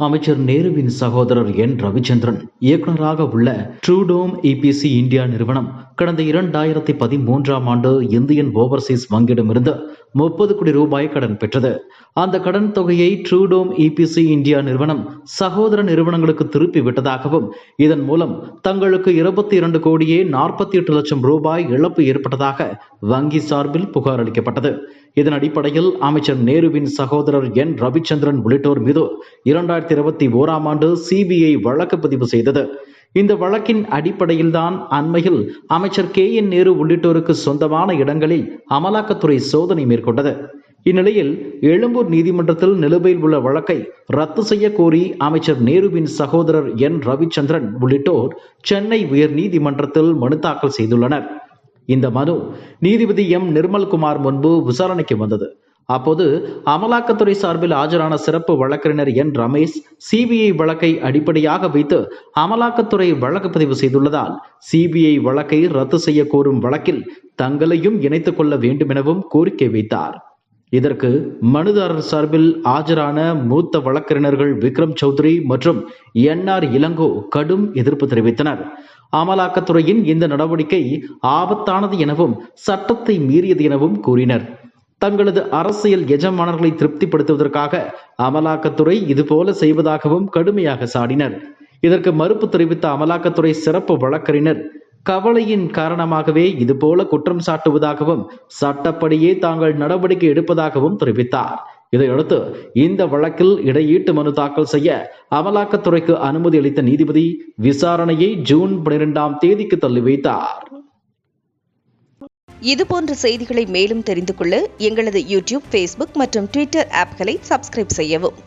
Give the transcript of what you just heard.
அமைச்சர் நேருவின் சகோதரர் என் ரவிச்சந்திரன் இயக்குநராக உள்ள ட்ரூடோம் இபிசி இந்தியா நிறுவனம் கடந்த 2013ஆம் ஆண்டு இந்தியன் ஓவர்சீஸ் வங்கியிடமிருந்து 30 கோடி ரூபாய் கடன் பெற்றது. அந்த கடன் தொகையை ட்ரூடோம் இபிசி இந்தியா நிறுவனம் சகோதர நிறுவனங்களுக்கு திருப்பி விட்டதாகவும், இதன் மூலம் தங்களுக்கு 22 கோடியே 48 லட்சம் ரூபாய் இழப்பு ஏற்பட்டதாக வங்கி சார்பில் புகார் அளிக்கப்பட்டது. இதன் அடிப்படையில் அமைச்சர் நேருவின் சகோதரர் என் ரவிச்சந்திரன் உள்ளிட்டோர் மீது 2021ஆம் ஆண்டு சிபிஐ வழக்கு பதிவு செய்தது. இந்த வழக்கின் அடிப்படையில்தான் அண்மையில் அமைச்சர் கே என் நேரு உள்ளிட்டோருக்கு சொந்தமான இடங்களில் அமலாக்கத்துறை சோதனை மேற்கொண்டது. இந்நிலையில் எழும்பூர் நீதிமன்றத்தில் நிலுவையில் உள்ள வழக்கை ரத்து செய்ய கோரி அமைச்சர் நேருவின் சகோதரர் என் ரவிச்சந்திரன் உள்ளிட்டோர் சென்னை உயர் நீதிமன்றத்தில் மனு தாக்கல் செய்துள்ளனர். இந்த மனு நீதிபதி எம் நிர்மல்குமார் முன்பு விசாரணைக்கு வந்தது. அப்போது அமலாக்கத்துறை சார்பில் ஆஜரான சிறப்பு வழக்கறிஞர் என் ரமேஷ், சிபிஐ வழக்கை அடிப்படையாக வைத்து அமலாக்கத்துறை வழக்கு பதிவு செய்துள்ளதால் சிபிஐ வழக்கை ரத்து செய்ய கோரும் வழக்கில் தங்களையும் இணைத்துக் கொள்ள வேண்டும் எனவும் கோரிக்கை வைத்தார். இதற்கு மனுதாரர் சார்பில் ஆஜரான மூத்த வழக்கறிஞர்கள் விக்ரம் சௌத்ரி மற்றும் என்ஆர் இளங்கோ கடும் எதிர்ப்பு தெரிவித்தனர். அமலாக்கத்துறையின் இந்த நடவடிக்கை ஆபத்தானது எனவும் சட்டத்தை மீறியது எனவும் கூறினர். தங்களது அரசியல் எஜமானர்களை திருப்திப்படுத்துவதற்காக அமலாக்கத்துறை இதுபோல செய்வதாகவும் கடுமையாக சாடினர். இதற்கு மறுப்பு தெரிவித்த அமலாக்கத்துறை சிறப்பு வழக்கறிஞர், கவலையின் காரணமாகவே இதுபோல குற்றம் சாட்டுவதாகவும் சட்டப்படியே தாங்கள் நடவடிக்கை எடுப்பதாகவும் தெரிவித்தார். இதையடுத்து இந்த வழக்கில் இடையீட்டு மனு தாக்கல் செய்ய அமலாக்கத்துறைக்கு அனுமதி அளித்த நீதிபதி விசாரணையை ஜூன் 12ஆம் தேதிக்கு தள்ளி வைத்தார். இதுபோன்ற செய்திகளை மேலும் தெரிந்து கொள்ள எங்களது யூடியூப், ஃபேஸ்புக் மற்றும் ட்விட்டர் ஆப்களை சப்ஸ்கிரைப் செய்யவும்.